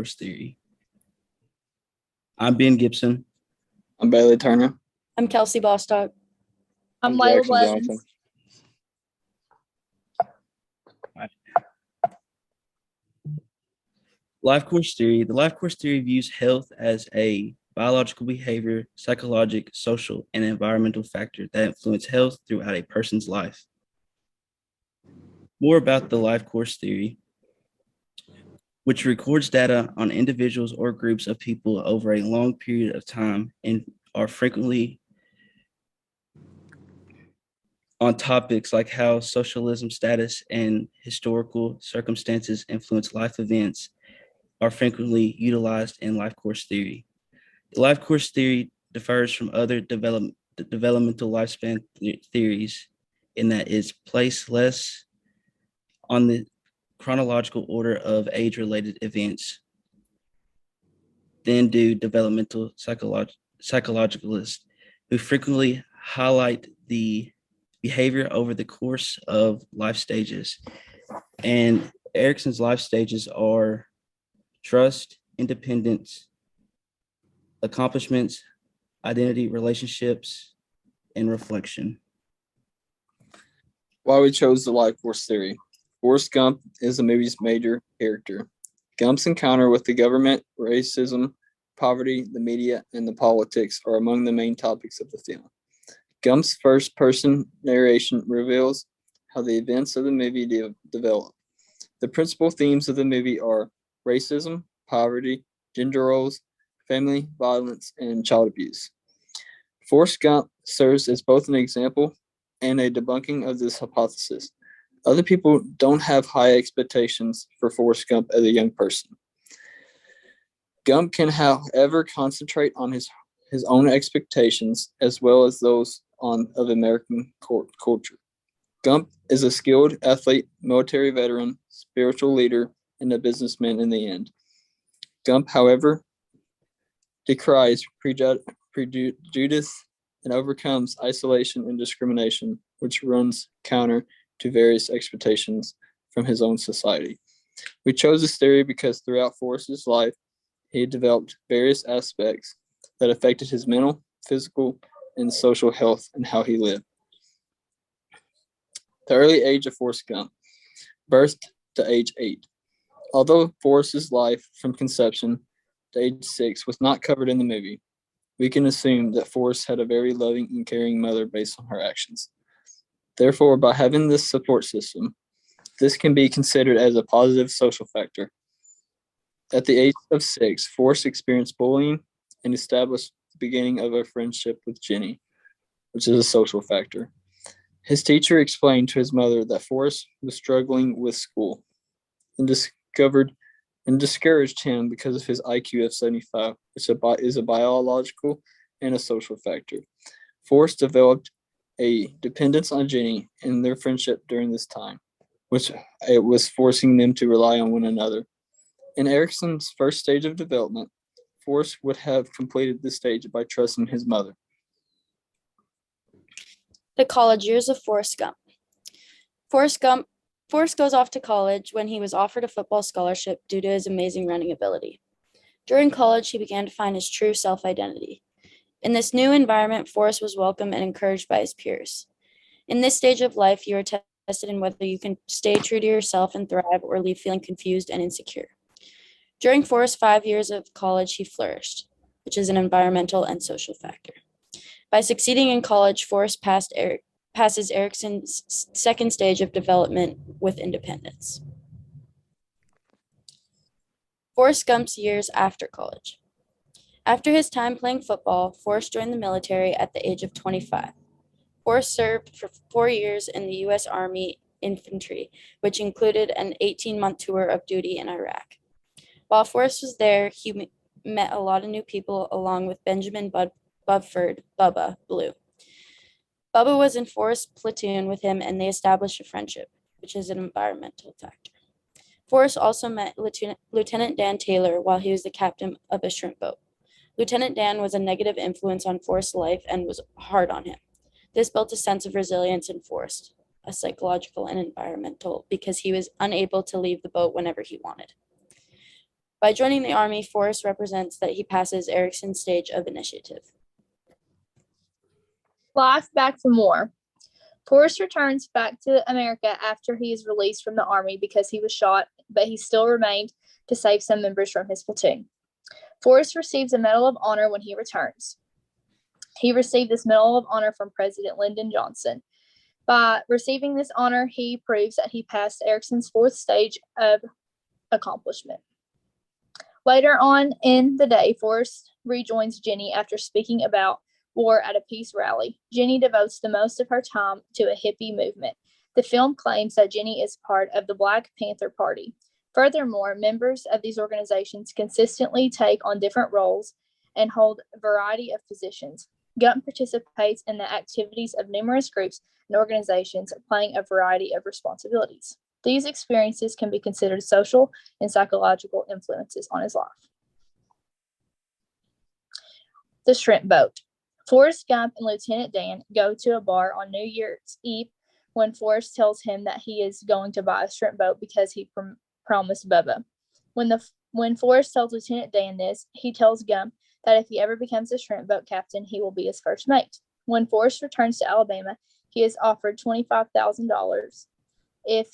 Force theory. I'm Ben Gibson. I'm Bailey Turner. I'm Kelsey Bostock. I'm I'm Lila Jackson Blevins. Johnson. Life course theory. The life course theory views health as a biological behavior, psychological, social, and environmental factor that influence health throughout a person's life. More about the life course theory, which records data on individuals or groups of people over a long period of time and are frequently on topics like how socialism status and historical circumstances influence life events are frequently utilized in life course theory. The life course theory differs from other developmental lifespan theories in that it's placed less on the chronological order of age-related events than do developmental psychologicalists, who frequently highlight the behavior over the course of life stages. And Erikson's life stages are trust, independence, accomplishments, identity, relationships, and reflection. Why we chose the life course theory. Forrest Gump is the movie's major character. Gump's encounter with the government, racism, poverty, the media, and the politics are among the main topics of the film. Gump's first-person narration reveals how the events of the movie develop. The principal themes of the movie are racism, poverty, gender roles, family violence, and child abuse. Forrest Gump serves as both an example and a debunking of this hypothesis. Other people don't have high expectations for Forrest Gump as a young person. Gump can, however, concentrate on his own expectations as well as those of American culture. Gump is a skilled athlete, military veteran, spiritual leader, and a businessman in the end. Gump, however, decries prejudice and overcomes isolation and discrimination, which runs counter to various expectations from his own society. We chose this theory because throughout Forrest's life, he developed various aspects that affected his mental, physical, and social health and how he lived. The early age of Forrest Gump, birth to age 8. Although Forrest's life from conception to age 6 was not covered in the movie, we can assume that Forrest had a very loving and caring mother based on her actions. Therefore, by having this support system, this can be considered as a positive social factor. At the age of 6, Forrest experienced bullying and established the beginning of a friendship with Jenny, which is a social factor. His teacher explained to his mother that Forrest was struggling with school and discouraged him because of his IQ of 75, which is a biological and a social factor. Forrest developed a dependence on Jenny in their friendship during this time, which it was forcing them to rely on one another. In Erikson's first stage of development, Forrest would have completed this stage by trusting his mother. The college years of Forrest Gump. Forrest goes off to college when he was offered a football scholarship due to his amazing running ability. During college, he began to find his true self-identity. In this new environment, Forrest was welcomed and encouraged by his peers. In this stage of life, you are tested in whether you can stay true to yourself and thrive or leave feeling confused and insecure. During Forrest's 5 years of college, he flourished, which is an environmental and social factor. By succeeding in college, Forrest passes Erikson's second stage of development with independence. Forrest Gump's years after college. After his time playing football, Forrest joined the military at the age of 25. Forrest served for 4 years in the U.S. Army Infantry, which included an 18-month tour of duty in Iraq. While Forrest was there, he met a lot of new people along with Benjamin Buford, Bubba Blue. Bubba was in Forrest's platoon with him and they established a friendship, which is an environmental factor. Forrest also met Lieutenant Dan Taylor while he was the captain of a shrimp boat. Lieutenant Dan was a negative influence on Forrest's life and was hard on him. This built a sense of resilience in Forrest, a psychological and environmental, because he was unable to leave the boat whenever he wanted. By joining the Army, Forrest represents that he passes Erickson's stage of initiative. Life back from war. Forrest returns back to America after he is released from the Army because he was shot, but he still remained to save some members from his platoon. Forrest receives a Medal of Honor when he returns. He received this Medal of Honor from President Lyndon Johnson. By receiving this honor, he proves that he passed Erickson's fourth stage of accomplishment. Later on in the day, Forrest rejoins Jenny after speaking about war at a peace rally. Jenny devotes the most of her time to a hippie movement. The film claims that Jenny is part of the Black Panther Party. Furthermore, members of these organizations consistently take on different roles and hold a variety of positions. Gump participates in the activities of numerous groups and organizations, playing a variety of responsibilities. These experiences can be considered social and psychological influences on his life. The shrimp boat. Forrest Gump and Lieutenant Dan go to a bar on New Year's Eve when Forrest tells him that he is going to buy a shrimp boat because he promised Bubba. When Forrest tells Lieutenant Dan this, he tells Gump that if he ever becomes a shrimp boat captain, he will be his first mate. When Forrest returns to Alabama, he is offered $25,000 if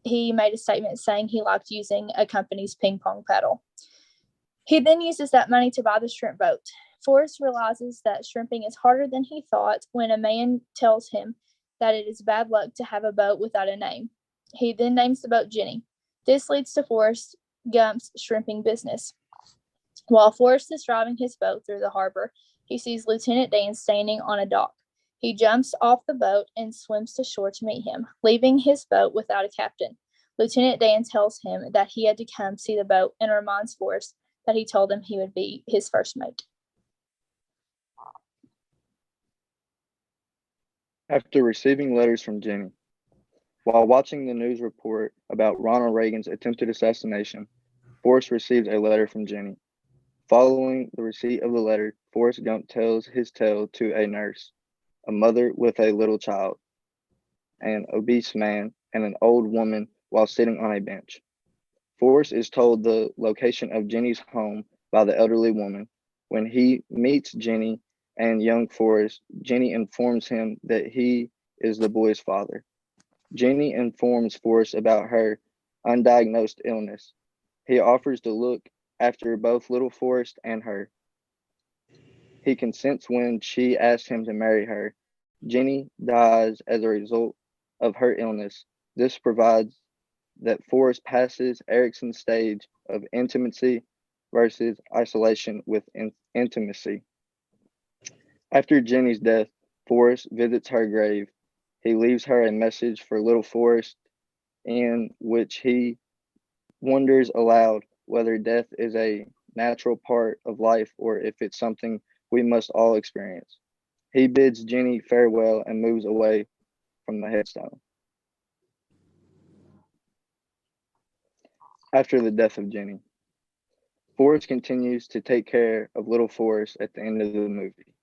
he made a statement saying he liked using a company's ping pong paddle. He then uses that money to buy the shrimp boat. Forrest realizes that shrimping is harder than he thought when a man tells him that it is bad luck to have a boat without a name. He then names the boat Jenny. This leads to Forrest Gump's shrimping business. While Forrest is driving his boat through the harbor, he sees Lieutenant Dan standing on a dock. He jumps off the boat and swims to shore to meet him, leaving his boat without a captain. Lieutenant Dan tells him that he had to come see the boat and reminds Forrest that he told him he would be his first mate. After receiving letters from Jenny. While watching the news report about Ronald Reagan's attempted assassination, Forrest receives a letter from Jenny. Following the receipt of the letter, Forrest Gump tells his tale to a nurse, a mother with a little child, an obese man, and an old woman while sitting on a bench. Forrest is told the location of Jenny's home by the elderly woman. When he meets Jenny and young Forrest, Jenny informs him that he is the boy's father. Jenny informs Forrest about her undiagnosed illness. He offers to look after both little Forrest and her. He consents when she asks him to marry her. Jenny dies as a result of her illness. This provides that Forrest passes Erickson's stage of intimacy versus isolation with intimacy. After Jenny's death, Forrest visits her grave. He leaves her a message for little Forrest in which he wonders aloud whether death is a natural part of life or if it's something we must all experience. He bids Jenny farewell and moves away from the headstone. After the death of Jenny, Forrest continues to take care of little Forrest at the end of the movie.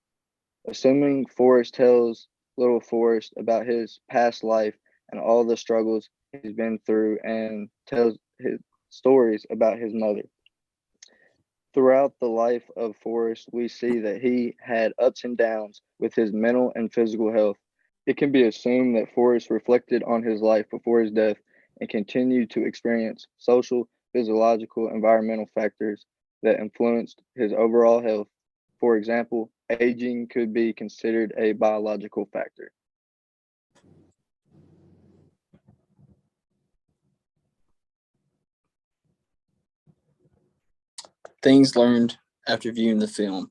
Assuming Forrest tells little Forrest about his past life and all the struggles he's been through and tells his stories about his mother. Throughout the life of Forrest, we see that he had ups and downs with his mental and physical health. It can be assumed that Forrest reflected on his life before his death and continued to experience social, physiological, environmental factors that influenced his overall health. For example, aging could be considered a biological factor. Things learned after viewing the film.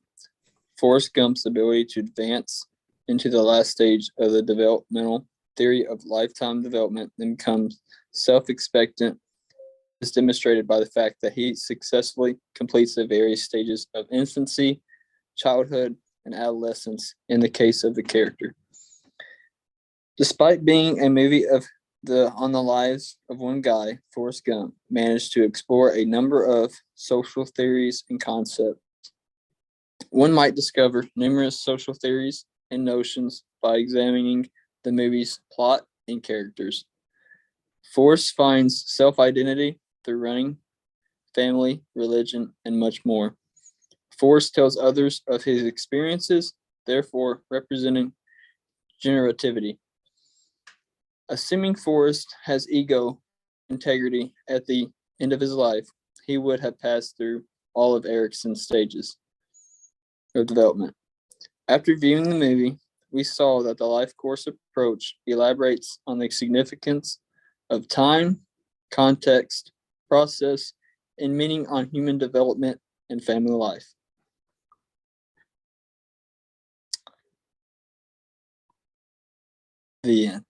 Forrest Gump's ability to advance into the last stage of the developmental theory of lifetime development and becomes self-expectant is demonstrated by the fact that he successfully completes the various stages of infancy, childhood, and adolescence in the case of the character. Despite being a movie on the lives of one guy, Forrest Gump managed to explore a number of social theories and concepts. One might discover numerous social theories and notions by examining the movie's plot and characters. Forrest finds self-identity through running family, religion, and much more. Forrest tells others of his experiences, therefore representing generativity. Assuming Forrest has ego integrity at the end of his life, he would have passed through all of Erickson's stages of development. After viewing the movie, we saw that the life course approach elaborates on the significance of time, context, process, and meaning on human development and family life. The end.